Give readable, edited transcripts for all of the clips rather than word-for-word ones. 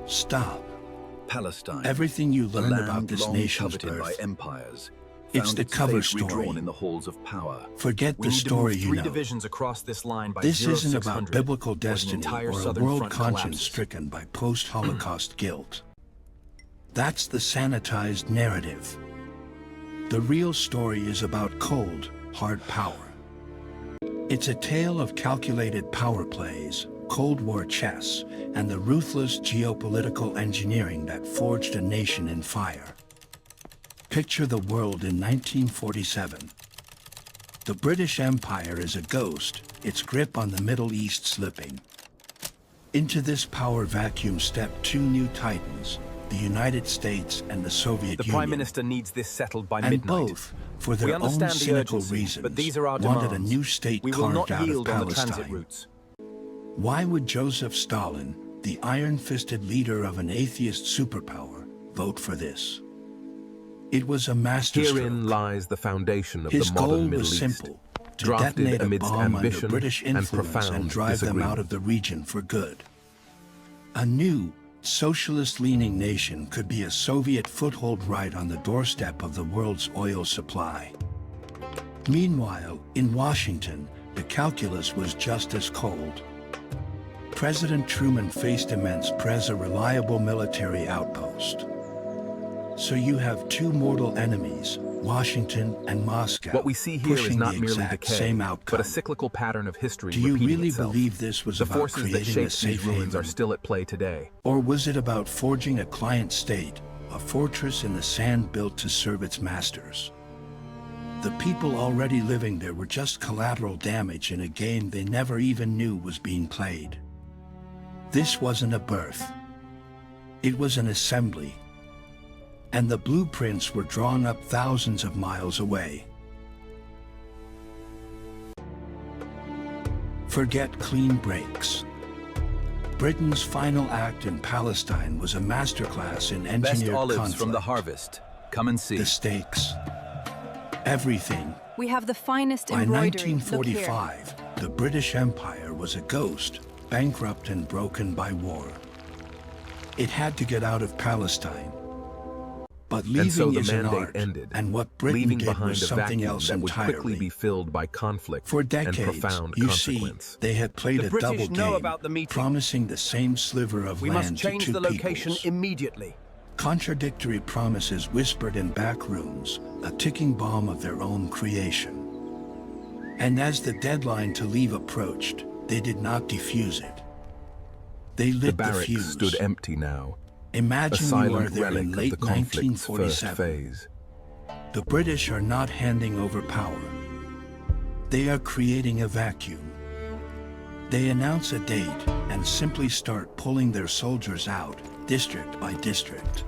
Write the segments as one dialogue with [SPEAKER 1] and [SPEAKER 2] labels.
[SPEAKER 1] Stop.
[SPEAKER 2] Palestine,
[SPEAKER 1] Everything you
[SPEAKER 2] the
[SPEAKER 1] learn
[SPEAKER 2] land
[SPEAKER 1] about this
[SPEAKER 2] long
[SPEAKER 1] nation's
[SPEAKER 2] coveted by
[SPEAKER 1] birth,
[SPEAKER 2] empires,
[SPEAKER 1] it's
[SPEAKER 2] found
[SPEAKER 1] the
[SPEAKER 2] its
[SPEAKER 1] cover
[SPEAKER 2] face
[SPEAKER 1] story.
[SPEAKER 2] redrawn in the halls of power.
[SPEAKER 1] Forget
[SPEAKER 3] We
[SPEAKER 1] the
[SPEAKER 3] need to
[SPEAKER 1] story
[SPEAKER 3] move
[SPEAKER 1] you
[SPEAKER 3] 3
[SPEAKER 1] know.
[SPEAKER 3] divisions across this line by
[SPEAKER 1] This isn't
[SPEAKER 3] 0600,
[SPEAKER 1] about biblical
[SPEAKER 3] or the
[SPEAKER 1] destiny
[SPEAKER 3] entire
[SPEAKER 1] or a
[SPEAKER 3] southern
[SPEAKER 1] world
[SPEAKER 3] front
[SPEAKER 1] conscience
[SPEAKER 3] collapses.
[SPEAKER 1] stricken by post-Holocaust guilt. That's the sanitized narrative. The real story is about cold, hard power. It's a tale of calculated power plays, Cold War chess, and the ruthless geopolitical engineering that forged a nation in fire. Picture the world in 1947. The British Empire is a ghost, its grip on the Middle East slipping. Into this power vacuum stepped 2 new titans, the United States and the Soviet
[SPEAKER 3] The
[SPEAKER 1] Union.
[SPEAKER 3] Prime Minister needs this settled by
[SPEAKER 1] And
[SPEAKER 3] midnight.
[SPEAKER 1] both, for
[SPEAKER 3] We
[SPEAKER 1] their own
[SPEAKER 3] understand the
[SPEAKER 1] cynical
[SPEAKER 3] urgency,
[SPEAKER 1] reasons,
[SPEAKER 3] but these are our
[SPEAKER 1] wanted a
[SPEAKER 3] demands.
[SPEAKER 1] new state
[SPEAKER 3] We will not
[SPEAKER 1] carved out of
[SPEAKER 3] yield on the transit
[SPEAKER 1] Palestine.
[SPEAKER 3] routes.
[SPEAKER 1] Why would Joseph Stalin, the iron-fisted leader of an atheist superpower, vote for this? It was a masterstroke.
[SPEAKER 4] Herein lies the foundation of
[SPEAKER 1] His
[SPEAKER 4] the modern
[SPEAKER 1] goal
[SPEAKER 4] Middle
[SPEAKER 1] was
[SPEAKER 4] East,
[SPEAKER 1] simple: to
[SPEAKER 4] drafted
[SPEAKER 1] detonate a
[SPEAKER 4] amidst
[SPEAKER 1] bomb under
[SPEAKER 4] ambition
[SPEAKER 1] British
[SPEAKER 4] and
[SPEAKER 1] influence
[SPEAKER 4] profound
[SPEAKER 1] and drive them out of the region for good. A new, socialist-leaning nation could be a Soviet foothold right on the doorstep of the world's oil supply. Meanwhile, in Washington, the calculus was just as cold. President Truman faced immense press, a reliable military outpost. So you have 2 mortal enemies, Washington and Moscow,
[SPEAKER 3] What we see here is
[SPEAKER 1] pushing
[SPEAKER 3] not
[SPEAKER 1] the
[SPEAKER 3] merely
[SPEAKER 1] exact
[SPEAKER 3] decay,
[SPEAKER 1] same outcome.
[SPEAKER 3] but a cyclical pattern of history
[SPEAKER 1] Do you
[SPEAKER 3] repeating
[SPEAKER 1] really
[SPEAKER 3] itself.
[SPEAKER 1] believe this was
[SPEAKER 3] The
[SPEAKER 1] about
[SPEAKER 3] forces that
[SPEAKER 1] creating a
[SPEAKER 3] shaped these
[SPEAKER 1] safe
[SPEAKER 3] ruins are
[SPEAKER 1] haven?
[SPEAKER 3] still at play today.
[SPEAKER 1] Or was it about forging a client state, a fortress in the sand built to serve its masters? The people already living there were just collateral damage in a game they never even knew was being played. This wasn't a birth. It was an assembly. And the blueprints were drawn up thousands of miles away. Forget clean breaks. Britain's final act in Palestine was a masterclass in
[SPEAKER 2] Best
[SPEAKER 1] engineered
[SPEAKER 2] olives
[SPEAKER 1] conflict.
[SPEAKER 2] from the harvest. Come and see.
[SPEAKER 1] The stakes. Everything.
[SPEAKER 5] We have the finest
[SPEAKER 1] By
[SPEAKER 5] embroidery. Look here.
[SPEAKER 1] 1945, the British Empire was a ghost, bankrupt and broken by war. It had to get out of Palestine. But
[SPEAKER 4] and so
[SPEAKER 1] leaving
[SPEAKER 4] the
[SPEAKER 1] is an
[SPEAKER 4] mandate
[SPEAKER 1] art,
[SPEAKER 4] ended,
[SPEAKER 1] and what Britain
[SPEAKER 4] leaving
[SPEAKER 1] did
[SPEAKER 4] behind
[SPEAKER 1] was
[SPEAKER 4] a
[SPEAKER 1] something
[SPEAKER 4] vacuum
[SPEAKER 1] else
[SPEAKER 4] that would quickly
[SPEAKER 1] entirely.
[SPEAKER 4] be filled by conflict
[SPEAKER 1] For
[SPEAKER 4] and
[SPEAKER 1] decades,
[SPEAKER 4] profound
[SPEAKER 1] you
[SPEAKER 4] consequence.
[SPEAKER 1] see, they had played
[SPEAKER 3] The
[SPEAKER 1] a
[SPEAKER 3] British
[SPEAKER 1] double
[SPEAKER 3] know
[SPEAKER 1] game,
[SPEAKER 3] about the meeting.
[SPEAKER 1] promising the same sliver of
[SPEAKER 3] We
[SPEAKER 1] land
[SPEAKER 3] must change
[SPEAKER 1] to 2
[SPEAKER 3] the location
[SPEAKER 1] peoples.
[SPEAKER 3] immediately.
[SPEAKER 1] Contradictory promises whispered in back rooms, a ticking bomb of their own creation. And as the deadline to leave approached, they did not defuse it. They
[SPEAKER 4] The
[SPEAKER 1] lit the
[SPEAKER 4] barracks
[SPEAKER 1] fuse.
[SPEAKER 4] stood empty now, a
[SPEAKER 1] Imagine you are
[SPEAKER 4] silent
[SPEAKER 1] there
[SPEAKER 4] relic
[SPEAKER 1] in
[SPEAKER 4] of the
[SPEAKER 1] late
[SPEAKER 4] conflict's first
[SPEAKER 1] 1947.
[SPEAKER 4] phase.
[SPEAKER 1] The British are not handing over power. They are creating a vacuum. They announce a date and simply start pulling their soldiers out, district by district.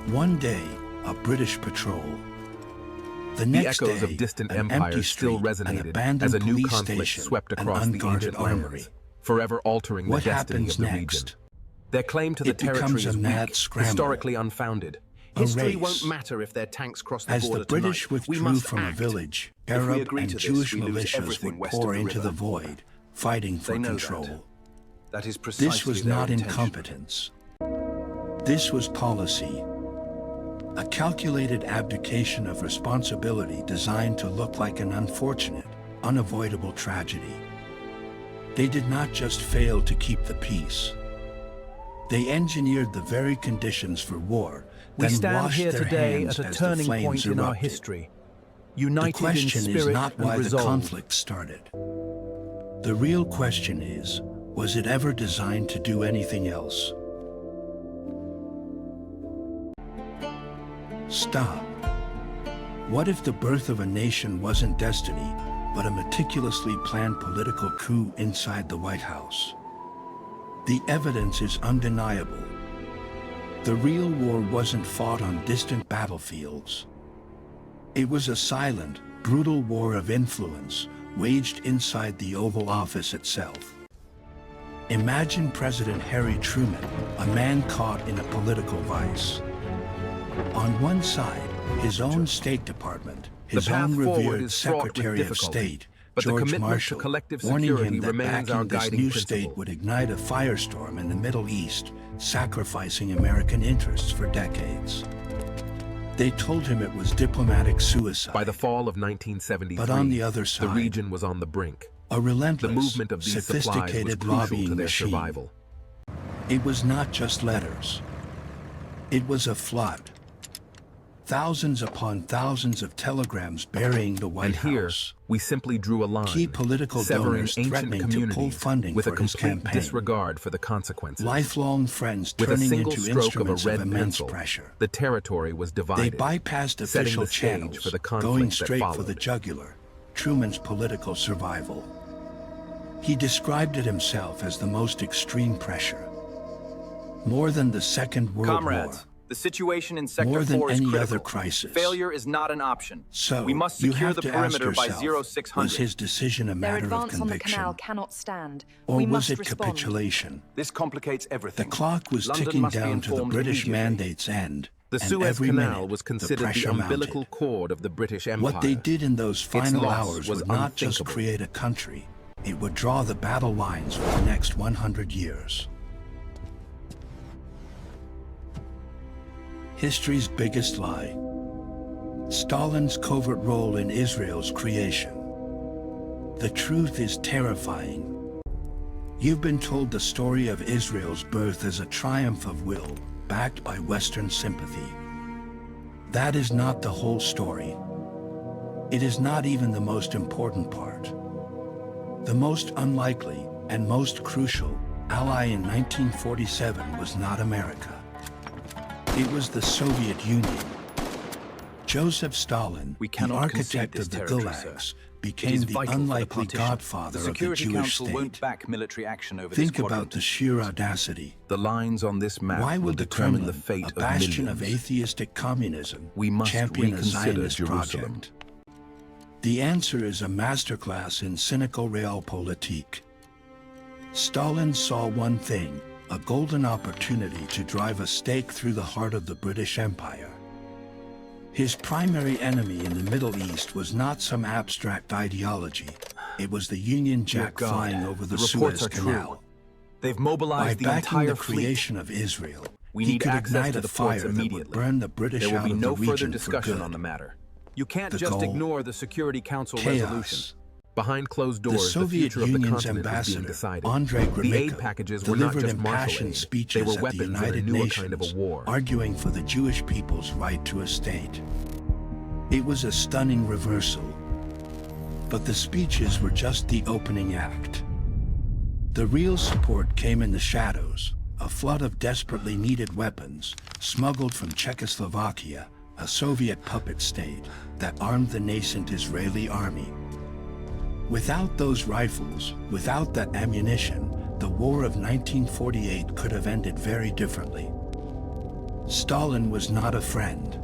[SPEAKER 1] One day, a British patrol. The
[SPEAKER 4] The
[SPEAKER 1] next
[SPEAKER 4] echoes
[SPEAKER 1] day,
[SPEAKER 4] of distant
[SPEAKER 1] an empty
[SPEAKER 4] empires still
[SPEAKER 1] street, an
[SPEAKER 4] resonated
[SPEAKER 1] abandoned
[SPEAKER 4] as a new
[SPEAKER 1] police
[SPEAKER 4] conflict
[SPEAKER 1] station,
[SPEAKER 4] swept
[SPEAKER 1] an
[SPEAKER 4] across the
[SPEAKER 1] unguarded
[SPEAKER 4] ancient
[SPEAKER 1] armory.
[SPEAKER 4] lands, forever altering
[SPEAKER 1] What
[SPEAKER 4] the destiny
[SPEAKER 1] happens
[SPEAKER 4] of the
[SPEAKER 1] next?
[SPEAKER 4] region.
[SPEAKER 3] Their claim to the
[SPEAKER 1] It becomes
[SPEAKER 3] territory
[SPEAKER 1] a
[SPEAKER 3] is
[SPEAKER 1] mad
[SPEAKER 3] weak,
[SPEAKER 1] scramble.
[SPEAKER 3] historically unfounded.
[SPEAKER 1] A
[SPEAKER 3] History
[SPEAKER 1] race.
[SPEAKER 3] won't matter if their tanks cross the
[SPEAKER 1] As
[SPEAKER 3] border
[SPEAKER 1] the British
[SPEAKER 3] tonight. We
[SPEAKER 1] withdrew
[SPEAKER 3] must
[SPEAKER 1] from a
[SPEAKER 3] act.
[SPEAKER 1] village,
[SPEAKER 2] If we
[SPEAKER 1] Arab
[SPEAKER 2] agree
[SPEAKER 1] and
[SPEAKER 2] to this,
[SPEAKER 1] Jewish
[SPEAKER 2] we lose
[SPEAKER 1] militias
[SPEAKER 2] everything
[SPEAKER 1] would
[SPEAKER 2] west of
[SPEAKER 1] pour
[SPEAKER 2] the
[SPEAKER 1] into the
[SPEAKER 2] river.
[SPEAKER 1] void, fighting for
[SPEAKER 2] They know
[SPEAKER 1] control.
[SPEAKER 2] that is precisely
[SPEAKER 1] This was
[SPEAKER 2] their
[SPEAKER 1] not
[SPEAKER 2] intention.
[SPEAKER 1] incompetence. This was policy. A calculated abdication of responsibility designed to look like an unfortunate, unavoidable tragedy. They did not just fail to keep the peace. They engineered the very conditions for war,
[SPEAKER 3] We
[SPEAKER 1] then
[SPEAKER 3] stand
[SPEAKER 1] washed
[SPEAKER 3] here
[SPEAKER 1] their
[SPEAKER 3] today
[SPEAKER 1] hands
[SPEAKER 3] at a
[SPEAKER 1] as the
[SPEAKER 3] turning
[SPEAKER 1] flames
[SPEAKER 3] point in our
[SPEAKER 1] erupted.
[SPEAKER 3] history,
[SPEAKER 1] The
[SPEAKER 3] united in
[SPEAKER 1] question
[SPEAKER 3] spirit
[SPEAKER 1] is not
[SPEAKER 3] and
[SPEAKER 1] why the
[SPEAKER 3] resolve.
[SPEAKER 1] conflict started. The real question is, was it ever designed to do anything else? Stop. What if the birth of a nation wasn't destiny, but a meticulously planned political coup inside the White House? The evidence is undeniable. The real war wasn't fought on distant battlefields. It was a silent, brutal war of influence, waged inside the Oval Office itself. Imagine President Harry Truman, a man caught in a political vice. On one side, his own State Department, his
[SPEAKER 3] The path
[SPEAKER 1] own
[SPEAKER 3] forward
[SPEAKER 1] revered
[SPEAKER 3] is fraught with
[SPEAKER 1] Secretary of
[SPEAKER 3] difficulty,
[SPEAKER 1] State,
[SPEAKER 3] but
[SPEAKER 4] But the
[SPEAKER 1] George
[SPEAKER 4] commitment to
[SPEAKER 1] Marshall,
[SPEAKER 4] collective
[SPEAKER 1] warning
[SPEAKER 4] security
[SPEAKER 1] him that
[SPEAKER 4] remains our
[SPEAKER 1] backing this
[SPEAKER 4] guiding
[SPEAKER 1] new
[SPEAKER 4] principle.
[SPEAKER 1] state would ignite a firestorm in the Middle East, sacrificing American interests for decades. They told him it was diplomatic suicide.
[SPEAKER 4] By the fall of 1973,
[SPEAKER 1] But on the other side,
[SPEAKER 4] the region was on the brink.
[SPEAKER 1] a relentless,
[SPEAKER 4] The movement of these supplies was
[SPEAKER 1] sophisticated
[SPEAKER 4] crucial
[SPEAKER 1] lobbying
[SPEAKER 4] to their
[SPEAKER 1] machine.
[SPEAKER 4] survival.
[SPEAKER 1] It was not just letters. It was a flood. Thousands upon thousands of telegrams burying the White
[SPEAKER 4] And here,
[SPEAKER 1] House.
[SPEAKER 4] we simply drew a line,
[SPEAKER 1] Key political
[SPEAKER 4] severing
[SPEAKER 1] donors
[SPEAKER 4] ancient
[SPEAKER 1] threatening to pull
[SPEAKER 4] communities
[SPEAKER 1] funding
[SPEAKER 4] with a
[SPEAKER 1] for his
[SPEAKER 4] complete
[SPEAKER 1] campaign.
[SPEAKER 4] disregard for the consequences.
[SPEAKER 1] Lifelong friends
[SPEAKER 4] With a
[SPEAKER 1] turning
[SPEAKER 4] single
[SPEAKER 1] into
[SPEAKER 4] stroke of a
[SPEAKER 1] instruments
[SPEAKER 4] red
[SPEAKER 1] immense
[SPEAKER 4] pencil,
[SPEAKER 1] pressure.
[SPEAKER 4] the territory was
[SPEAKER 1] They
[SPEAKER 4] divided,
[SPEAKER 1] bypassed
[SPEAKER 4] setting
[SPEAKER 1] official
[SPEAKER 4] the stage
[SPEAKER 1] channels,
[SPEAKER 4] for the conflict
[SPEAKER 1] going
[SPEAKER 4] that
[SPEAKER 1] straight for the
[SPEAKER 4] followed.
[SPEAKER 1] jugular, Truman's political survival. He described it himself as the most extreme pressure. More than the Second World
[SPEAKER 6] Comrades,
[SPEAKER 1] War.
[SPEAKER 6] the situation in Sector
[SPEAKER 1] More than
[SPEAKER 6] 4 is
[SPEAKER 1] any
[SPEAKER 6] critical.
[SPEAKER 1] other crisis.
[SPEAKER 6] Failure is not an option.
[SPEAKER 1] So,
[SPEAKER 6] we must
[SPEAKER 1] you
[SPEAKER 6] secure
[SPEAKER 1] have
[SPEAKER 6] the
[SPEAKER 1] to
[SPEAKER 6] perimeter
[SPEAKER 1] ask
[SPEAKER 6] by
[SPEAKER 1] yourself,
[SPEAKER 6] 0600.
[SPEAKER 1] was his decision a
[SPEAKER 5] Their
[SPEAKER 1] matter of
[SPEAKER 5] advance on the
[SPEAKER 1] conviction?
[SPEAKER 5] canal cannot stand.
[SPEAKER 1] Or
[SPEAKER 5] We
[SPEAKER 1] was
[SPEAKER 5] must
[SPEAKER 1] it
[SPEAKER 5] respond.
[SPEAKER 1] capitulation?
[SPEAKER 2] This complicates
[SPEAKER 1] The
[SPEAKER 2] everything.
[SPEAKER 1] clock was
[SPEAKER 2] London
[SPEAKER 1] ticking
[SPEAKER 2] must be
[SPEAKER 1] down to the
[SPEAKER 2] informed
[SPEAKER 1] British
[SPEAKER 2] immediately.
[SPEAKER 1] mandate's end.
[SPEAKER 4] The
[SPEAKER 1] and
[SPEAKER 4] Suez
[SPEAKER 1] every
[SPEAKER 4] Canal
[SPEAKER 1] minute,
[SPEAKER 4] was considered the
[SPEAKER 1] pressure
[SPEAKER 4] umbilical
[SPEAKER 1] mounted.
[SPEAKER 4] cord of the British Empire.
[SPEAKER 1] What they did in those final
[SPEAKER 4] loss
[SPEAKER 1] hours
[SPEAKER 4] was
[SPEAKER 1] would not just
[SPEAKER 4] unthinkable.
[SPEAKER 1] create a country, it would draw the battle lines for the next 100 years. History's biggest lie. Stalin's covert role in Israel's creation. The truth is terrifying. You've been told the story of Israel's birth as a triumph of will, backed by Western sympathy. That is not the whole story. It is not even the most important part. The most unlikely and most crucial ally in 1947 was not America. It was the Soviet Union. Joseph Stalin,
[SPEAKER 2] We
[SPEAKER 1] the
[SPEAKER 2] cannot concede
[SPEAKER 1] architect
[SPEAKER 2] this
[SPEAKER 1] of the
[SPEAKER 2] territory,
[SPEAKER 1] gulags,
[SPEAKER 2] sir. It
[SPEAKER 1] became
[SPEAKER 2] is
[SPEAKER 1] the
[SPEAKER 2] vital for the
[SPEAKER 1] unlikely
[SPEAKER 2] partition.
[SPEAKER 1] godfather
[SPEAKER 2] The
[SPEAKER 1] of the
[SPEAKER 2] Security
[SPEAKER 1] Jewish
[SPEAKER 2] Council
[SPEAKER 1] state.
[SPEAKER 2] won't back military action over
[SPEAKER 1] Think
[SPEAKER 2] this quadrant.
[SPEAKER 1] about the sheer audacity.
[SPEAKER 4] The lines on this map
[SPEAKER 1] Why
[SPEAKER 4] will
[SPEAKER 1] would the
[SPEAKER 4] determine
[SPEAKER 1] Kremlin,
[SPEAKER 4] the fate
[SPEAKER 1] a
[SPEAKER 4] of
[SPEAKER 1] bastion
[SPEAKER 4] millions.
[SPEAKER 1] of atheistic communism,
[SPEAKER 4] We must
[SPEAKER 1] champion a
[SPEAKER 4] reconsider
[SPEAKER 1] Zionist
[SPEAKER 4] Jerusalem.
[SPEAKER 1] project? The answer is a masterclass in cynical realpolitik. Stalin saw one thing, a golden opportunity to drive a stake through the heart of the British Empire. His primary enemy in the Middle East was not some abstract ideology. It was the Union Jack
[SPEAKER 2] God,
[SPEAKER 1] flying over the
[SPEAKER 2] reports
[SPEAKER 1] Suez
[SPEAKER 2] are
[SPEAKER 1] Canal.
[SPEAKER 2] true. They've
[SPEAKER 1] By
[SPEAKER 2] mobilized the
[SPEAKER 1] backing
[SPEAKER 2] entire
[SPEAKER 1] the
[SPEAKER 2] fleet.
[SPEAKER 1] creation of Israel,
[SPEAKER 2] We
[SPEAKER 1] he
[SPEAKER 2] need
[SPEAKER 1] could
[SPEAKER 2] access
[SPEAKER 1] ignite
[SPEAKER 2] to
[SPEAKER 1] a
[SPEAKER 2] the
[SPEAKER 1] fire
[SPEAKER 2] ports
[SPEAKER 1] that would
[SPEAKER 2] immediately.
[SPEAKER 1] burn the British
[SPEAKER 2] There will
[SPEAKER 1] out
[SPEAKER 2] be
[SPEAKER 1] of
[SPEAKER 2] no
[SPEAKER 1] the
[SPEAKER 2] further
[SPEAKER 1] region for
[SPEAKER 2] discussion
[SPEAKER 1] good.
[SPEAKER 2] on the matter. You can't
[SPEAKER 1] The
[SPEAKER 2] just
[SPEAKER 1] goal?
[SPEAKER 2] ignore the Security Council resolution.
[SPEAKER 1] Chaos.
[SPEAKER 4] Behind closed
[SPEAKER 1] The
[SPEAKER 4] doors, the
[SPEAKER 1] Soviet
[SPEAKER 4] future of the
[SPEAKER 1] Union's
[SPEAKER 4] continent was being
[SPEAKER 1] ambassador,
[SPEAKER 4] decided.
[SPEAKER 1] Andrei
[SPEAKER 4] The aid
[SPEAKER 1] Gromyko,
[SPEAKER 4] packages were not
[SPEAKER 1] delivered
[SPEAKER 4] just martial
[SPEAKER 1] impassioned
[SPEAKER 4] aid.
[SPEAKER 1] speeches
[SPEAKER 4] They were
[SPEAKER 1] at the
[SPEAKER 4] weapons that
[SPEAKER 1] United
[SPEAKER 4] knew a
[SPEAKER 1] Nations,
[SPEAKER 4] kind of a war.
[SPEAKER 1] arguing for the Jewish people's right to a state. It was a stunning reversal. But the speeches were just the opening act. The real support came in the shadows, a flood of desperately needed weapons, smuggled from Czechoslovakia, a Soviet puppet state, that armed the nascent Israeli army. Without those rifles, without that ammunition, the war of 1948 could have ended very differently. Stalin was not a friend.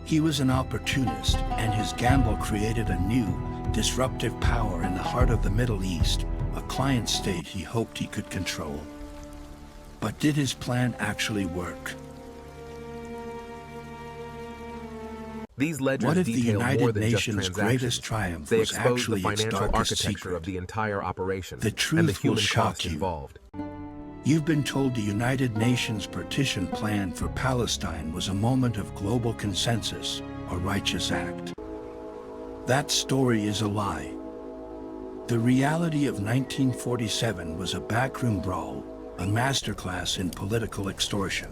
[SPEAKER 1] He was an opportunist, and his gamble created a new, disruptive power in the heart of the Middle East, a client state he hoped he could control. But did his plan actually work?
[SPEAKER 4] These ledgers
[SPEAKER 1] What if the
[SPEAKER 4] detail more
[SPEAKER 1] United
[SPEAKER 4] than just
[SPEAKER 1] Nations'
[SPEAKER 4] transactions.
[SPEAKER 1] greatest triumph
[SPEAKER 4] They
[SPEAKER 1] was
[SPEAKER 4] expose the
[SPEAKER 1] actually its
[SPEAKER 4] financial
[SPEAKER 1] darkest
[SPEAKER 4] architecture
[SPEAKER 1] secret?
[SPEAKER 4] of the entire operation
[SPEAKER 1] The
[SPEAKER 4] and the
[SPEAKER 1] truth will
[SPEAKER 4] human
[SPEAKER 1] shock
[SPEAKER 4] cost
[SPEAKER 1] you.
[SPEAKER 4] involved.
[SPEAKER 1] You've been told the United Nations partition plan for Palestine was a moment of global consensus, a righteous act. That story is a lie. The reality of 1947 was a backroom brawl, a masterclass in political extortion.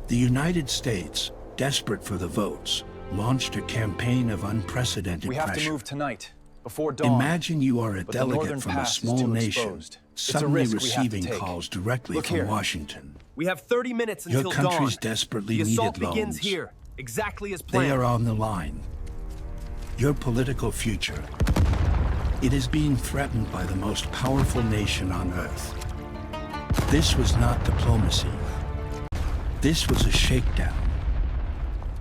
[SPEAKER 1] The United States, desperate for the votes, launched a campaign of unprecedented
[SPEAKER 7] We have
[SPEAKER 1] pressure.
[SPEAKER 7] to move tonight, before dawn.
[SPEAKER 1] Imagine you are a
[SPEAKER 7] But the northern
[SPEAKER 1] delegate from a
[SPEAKER 7] pass is
[SPEAKER 1] small
[SPEAKER 7] too
[SPEAKER 1] nation,
[SPEAKER 7] exposed. It's a
[SPEAKER 1] suddenly
[SPEAKER 7] risk we have to
[SPEAKER 1] receiving
[SPEAKER 7] take.
[SPEAKER 1] calls directly
[SPEAKER 7] Look
[SPEAKER 1] from
[SPEAKER 7] here.
[SPEAKER 1] Washington.
[SPEAKER 6] We have 30 minutes
[SPEAKER 1] Your
[SPEAKER 6] until
[SPEAKER 1] country's
[SPEAKER 6] dawn.
[SPEAKER 1] desperately
[SPEAKER 6] The assault
[SPEAKER 1] needed
[SPEAKER 6] begins
[SPEAKER 1] loans.
[SPEAKER 6] here, exactly as
[SPEAKER 1] They
[SPEAKER 6] planned.
[SPEAKER 1] are on the line. Your political future. It is being threatened by the most powerful nation on earth. This was not diplomacy. This was a shakedown.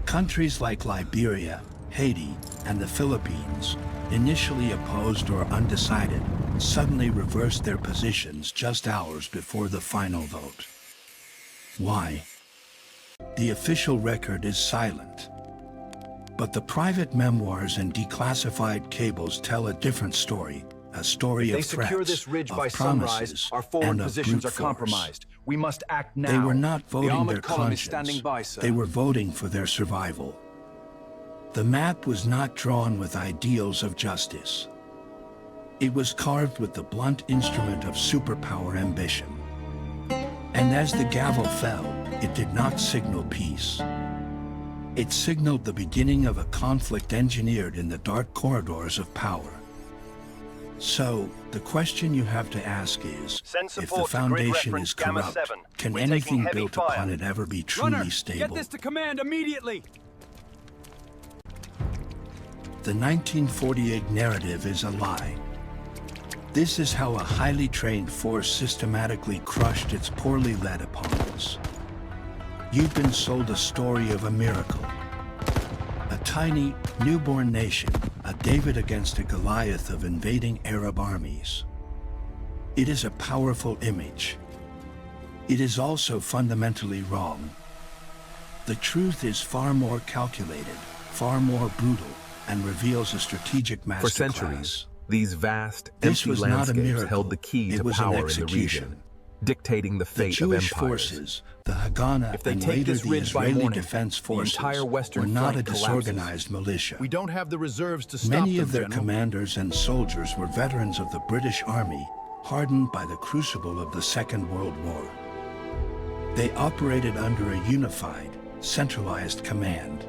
[SPEAKER 1] Countries like Liberia, Haiti, and the Philippines, initially opposed or undecided, suddenly reversed their positions just hours before the final vote. Why? The official record is silent. But the private memoirs and declassified cables tell a different story, a story
[SPEAKER 7] They
[SPEAKER 1] of threats,
[SPEAKER 7] secure this ridge by
[SPEAKER 1] of
[SPEAKER 7] sunrise.
[SPEAKER 1] promises,
[SPEAKER 7] Our forward
[SPEAKER 1] and of
[SPEAKER 7] positions
[SPEAKER 1] brute
[SPEAKER 7] are
[SPEAKER 1] force.
[SPEAKER 7] compromised. We must act now.
[SPEAKER 1] They were not voting
[SPEAKER 6] armored
[SPEAKER 1] their
[SPEAKER 6] column is
[SPEAKER 1] conscience.
[SPEAKER 6] standing by, sir.
[SPEAKER 1] They were voting for their survival. The map was not drawn with ideals of justice. It was carved with the blunt instrument of superpower ambition. And as the gavel fell, it did not signal peace. It signaled the beginning of a conflict engineered in the dark corridors of power. So, the question you have to ask is,
[SPEAKER 8] Send
[SPEAKER 1] if the
[SPEAKER 8] support to grid
[SPEAKER 1] foundation
[SPEAKER 8] reference
[SPEAKER 1] is
[SPEAKER 8] Gamma
[SPEAKER 1] corrupt,
[SPEAKER 8] 7.
[SPEAKER 1] can
[SPEAKER 8] We're taking
[SPEAKER 1] anything
[SPEAKER 8] heavy
[SPEAKER 1] built
[SPEAKER 8] fire.
[SPEAKER 1] upon it ever be truly
[SPEAKER 6] Runner,
[SPEAKER 1] stable?
[SPEAKER 6] get this to command immediately!
[SPEAKER 1] The 1948 narrative is a lie. This is how a highly trained force systematically crushed its poorly led opponents. You've been sold a story of a miracle. A tiny, newborn nation, a David against a Goliath of invading Arab armies. It is a powerful image. It is also fundamentally wrong. The truth is far more calculated, far more brutal, and reveals a strategic masterclass.
[SPEAKER 4] For centuries, these vast,
[SPEAKER 1] This
[SPEAKER 4] empty
[SPEAKER 1] was not a
[SPEAKER 4] landscapes
[SPEAKER 1] miracle.
[SPEAKER 4] held the key
[SPEAKER 1] It
[SPEAKER 4] to
[SPEAKER 1] was an
[SPEAKER 4] power in the
[SPEAKER 1] execution.
[SPEAKER 4] region, dictating the
[SPEAKER 1] The
[SPEAKER 4] fate of
[SPEAKER 1] Jewish
[SPEAKER 4] empires.
[SPEAKER 1] forces, the Haganah,
[SPEAKER 6] If they
[SPEAKER 1] and
[SPEAKER 6] take
[SPEAKER 1] later
[SPEAKER 6] this
[SPEAKER 1] the
[SPEAKER 6] ridge by
[SPEAKER 1] Israeli
[SPEAKER 6] morning,
[SPEAKER 1] Defense
[SPEAKER 6] the
[SPEAKER 1] Forces,
[SPEAKER 6] entire western
[SPEAKER 1] were not a
[SPEAKER 6] flank collapses.
[SPEAKER 1] disorganized militia.
[SPEAKER 3] We don't have the reserves to stop
[SPEAKER 1] Many
[SPEAKER 3] them,
[SPEAKER 1] of their
[SPEAKER 3] General.
[SPEAKER 1] commanders and soldiers were veterans of the British Army, hardened by the crucible of the Second World War. They operated under a unified, centralized command.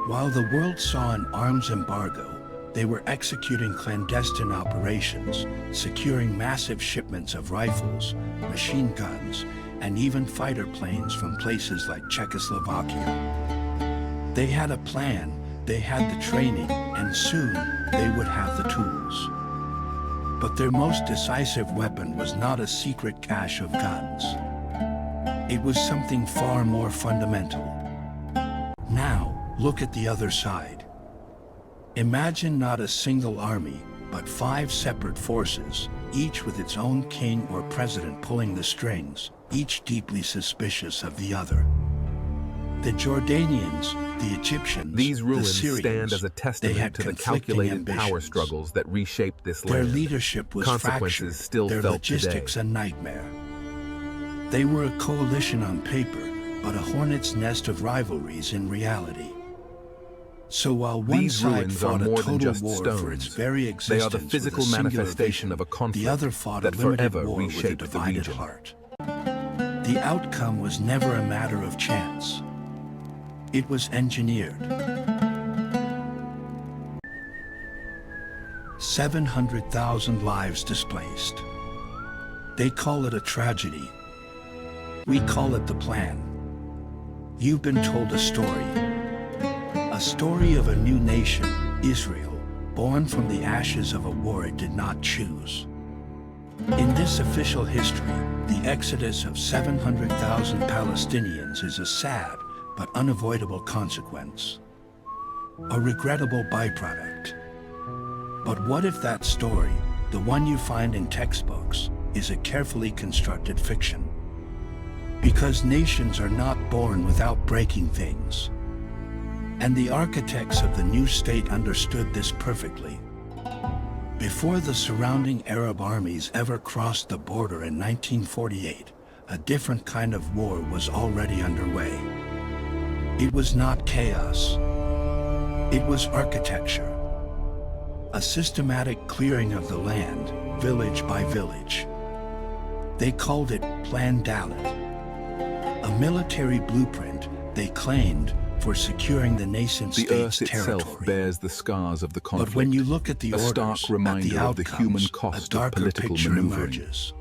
[SPEAKER 1] While the world saw an arms embargo, they were executing clandestine operations, securing massive shipments of rifles, machine guns, and even fighter planes from places like Czechoslovakia. They had a plan, they had the training, and soon they would have the tools. But their most decisive weapon was not a secret cache of guns. It was something far more fundamental. Now, look at the other side. Imagine not a single army, but 5 separate forces, each with its own king or president pulling the strings, each deeply suspicious of the other. The Jordanians, the Egyptians,
[SPEAKER 4] These ruins
[SPEAKER 1] the Syrians,
[SPEAKER 4] stand as a
[SPEAKER 1] they
[SPEAKER 4] testament
[SPEAKER 1] had
[SPEAKER 4] to the
[SPEAKER 1] conflicting
[SPEAKER 4] calculated power
[SPEAKER 1] ambitions.
[SPEAKER 4] struggles that reshaped this
[SPEAKER 1] Their
[SPEAKER 4] land.
[SPEAKER 1] leadership was
[SPEAKER 4] Consequences
[SPEAKER 1] fractured,
[SPEAKER 4] still
[SPEAKER 1] their
[SPEAKER 4] felt
[SPEAKER 1] logistics
[SPEAKER 4] today.
[SPEAKER 1] a nightmare. They were a coalition on paper, but a hornet's nest of rivalries in reality. So while one
[SPEAKER 4] These
[SPEAKER 1] side
[SPEAKER 4] ruins are
[SPEAKER 1] fought a
[SPEAKER 4] more than
[SPEAKER 1] total
[SPEAKER 4] just
[SPEAKER 1] war for its
[SPEAKER 4] stones.
[SPEAKER 1] very
[SPEAKER 4] They
[SPEAKER 1] existence
[SPEAKER 4] are the
[SPEAKER 1] with
[SPEAKER 4] physical
[SPEAKER 1] singular
[SPEAKER 4] manifestation
[SPEAKER 1] vision,
[SPEAKER 4] of a conflict
[SPEAKER 1] the other fought
[SPEAKER 4] that
[SPEAKER 1] a limited
[SPEAKER 4] forever
[SPEAKER 1] war with a
[SPEAKER 4] reshaped the
[SPEAKER 1] divided
[SPEAKER 4] region.
[SPEAKER 1] heart. The outcome was never a matter of chance. It was engineered. 700,000 lives displaced. They call it a tragedy. We call it the plan. You've been told a story of a new nation, Israel, born from the ashes of a war it did not choose. In this official history, the exodus of 700,000 Palestinians is a sad but unavoidable consequence. A regrettable byproduct. But what if that story, the one you find in textbooks, is a carefully constructed fiction? Because nations are not born without breaking things. And the architects of the new state understood this perfectly. Before the surrounding Arab armies ever crossed the border in 1948, a different kind of war was already underway. It was not chaos. It was architecture. A systematic clearing of the land, village by village. They called it Plan Dalit. A military blueprint, they claimed, for securing the nascent
[SPEAKER 4] The
[SPEAKER 1] state's
[SPEAKER 4] earth
[SPEAKER 1] territory.
[SPEAKER 4] itself bears the scars of the conflict.
[SPEAKER 1] But when you look at the
[SPEAKER 4] a
[SPEAKER 1] orders,
[SPEAKER 4] stark
[SPEAKER 1] at
[SPEAKER 4] reminder
[SPEAKER 1] the
[SPEAKER 4] of the human
[SPEAKER 1] outcomes,
[SPEAKER 4] cost
[SPEAKER 1] a
[SPEAKER 4] of
[SPEAKER 1] darker
[SPEAKER 4] political
[SPEAKER 1] picture
[SPEAKER 4] maneuvering.
[SPEAKER 1] emerges.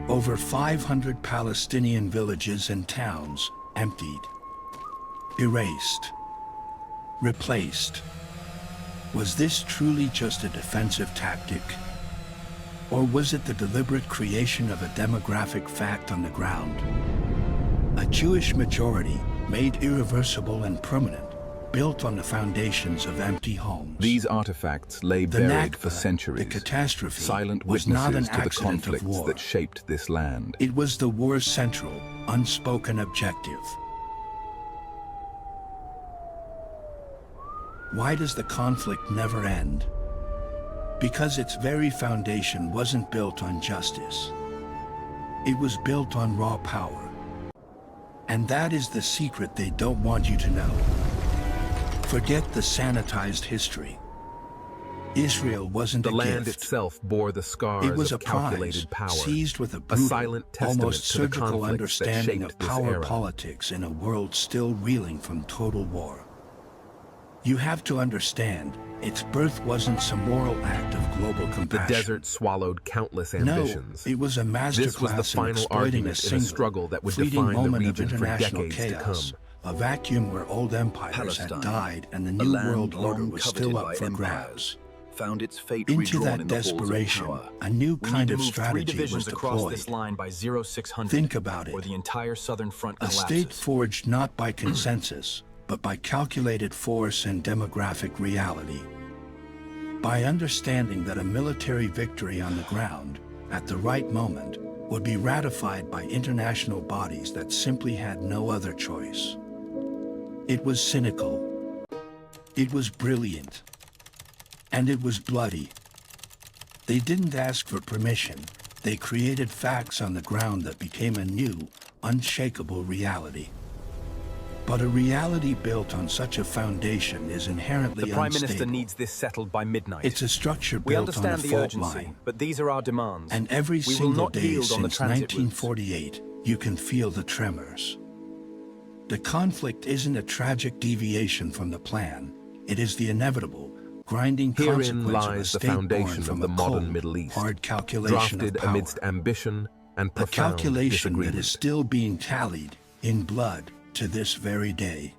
[SPEAKER 1] Over 500 Palestinian villages and towns emptied, erased, replaced. Was this truly just a defensive tactic? Or was it the deliberate creation of a demographic fact on the ground? A Jewish majority made irreversible and permanent, built on the foundations of empty homes.
[SPEAKER 4] These artifacts lay
[SPEAKER 1] The
[SPEAKER 4] buried
[SPEAKER 1] Nakba,
[SPEAKER 4] for centuries,
[SPEAKER 1] the catastrophe,
[SPEAKER 4] silent
[SPEAKER 1] was
[SPEAKER 4] witnesses
[SPEAKER 1] not an
[SPEAKER 4] to the
[SPEAKER 1] accident of
[SPEAKER 4] conflicts
[SPEAKER 1] war.
[SPEAKER 4] that shaped this land.
[SPEAKER 1] It was the war's central, unspoken objective. Why does the conflict never end? Because its very foundation wasn't built on justice. It was built on raw power. And that is the secret they don't want you to know. Forget the sanitized history. Israel wasn't
[SPEAKER 3] The
[SPEAKER 1] a
[SPEAKER 3] land
[SPEAKER 1] gift.
[SPEAKER 3] itself bore the scars
[SPEAKER 1] It was a
[SPEAKER 3] of calculated
[SPEAKER 1] prize,
[SPEAKER 3] power.
[SPEAKER 1] seized with a
[SPEAKER 3] A
[SPEAKER 1] brutal,
[SPEAKER 3] silent testament
[SPEAKER 1] almost
[SPEAKER 3] to the
[SPEAKER 1] surgical
[SPEAKER 3] conflicts that
[SPEAKER 1] understanding
[SPEAKER 3] shaped
[SPEAKER 1] of
[SPEAKER 3] this
[SPEAKER 1] power
[SPEAKER 3] era.
[SPEAKER 1] politics in a world still reeling from total war. You have to understand, its birth wasn't some moral act of global
[SPEAKER 3] The
[SPEAKER 1] compassion.
[SPEAKER 3] desert swallowed countless
[SPEAKER 1] No,
[SPEAKER 3] ambitions.
[SPEAKER 1] it was a masterclass
[SPEAKER 3] This was the
[SPEAKER 1] in
[SPEAKER 3] final
[SPEAKER 1] exploiting
[SPEAKER 3] argument
[SPEAKER 1] a
[SPEAKER 3] in a
[SPEAKER 1] single,
[SPEAKER 3] struggle that would
[SPEAKER 1] fleeting
[SPEAKER 3] define the
[SPEAKER 1] moment of
[SPEAKER 3] region for
[SPEAKER 1] international
[SPEAKER 3] decades to
[SPEAKER 1] chaos,
[SPEAKER 3] come.
[SPEAKER 1] a vacuum where old empires
[SPEAKER 8] Palestine,
[SPEAKER 1] had died and the
[SPEAKER 8] a
[SPEAKER 1] new
[SPEAKER 8] land
[SPEAKER 1] world order
[SPEAKER 8] long
[SPEAKER 1] was
[SPEAKER 8] coveted
[SPEAKER 1] still
[SPEAKER 8] by
[SPEAKER 1] up for
[SPEAKER 8] empires,
[SPEAKER 1] grabs.
[SPEAKER 8] found its fate
[SPEAKER 1] Into
[SPEAKER 8] redrawn
[SPEAKER 1] that
[SPEAKER 8] in the halls of
[SPEAKER 1] desperation,
[SPEAKER 8] power.
[SPEAKER 1] a new
[SPEAKER 6] We
[SPEAKER 1] kind
[SPEAKER 6] need
[SPEAKER 1] of
[SPEAKER 6] to move 3
[SPEAKER 1] strategy
[SPEAKER 6] divisions
[SPEAKER 1] was
[SPEAKER 6] across
[SPEAKER 1] deployed.
[SPEAKER 6] this line by 0600.
[SPEAKER 1] Think about
[SPEAKER 6] or
[SPEAKER 1] it.
[SPEAKER 6] the entire southern front
[SPEAKER 1] A
[SPEAKER 6] collapses.
[SPEAKER 1] state forged not by consensus, but by calculated force and demographic reality. By understanding that a military victory on the ground, at the right moment, would be ratified by international bodies that simply had no other choice. It was cynical. It was brilliant. And it was bloody. They didn't ask for permission. They created facts on the ground that became a new, unshakable reality. But a reality built on such a foundation is inherently
[SPEAKER 6] The Prime
[SPEAKER 1] unstable.
[SPEAKER 6] Minister needs this settled by midnight.
[SPEAKER 1] It's a structure
[SPEAKER 6] We
[SPEAKER 1] built on a
[SPEAKER 6] understand the
[SPEAKER 1] fault
[SPEAKER 6] urgency,
[SPEAKER 1] line.
[SPEAKER 6] but these are our demands.
[SPEAKER 1] And every
[SPEAKER 6] we will
[SPEAKER 1] single
[SPEAKER 6] not
[SPEAKER 1] day
[SPEAKER 6] yield on the
[SPEAKER 1] since
[SPEAKER 6] transit routes.
[SPEAKER 1] 1948, you can feel the tremors. The conflict isn't a tragic deviation from the plan. It is the inevitable, grinding
[SPEAKER 3] Herein
[SPEAKER 1] consequence of a
[SPEAKER 3] lies the
[SPEAKER 1] state born
[SPEAKER 3] foundation
[SPEAKER 1] from
[SPEAKER 3] of the
[SPEAKER 1] a
[SPEAKER 3] modern
[SPEAKER 1] cold,
[SPEAKER 3] Middle East,
[SPEAKER 1] hard calculation
[SPEAKER 3] drafted
[SPEAKER 1] of power.
[SPEAKER 3] amidst ambition and
[SPEAKER 1] A
[SPEAKER 3] profound
[SPEAKER 1] calculation that
[SPEAKER 3] disagreement.
[SPEAKER 1] is still being tallied in blood to this very day.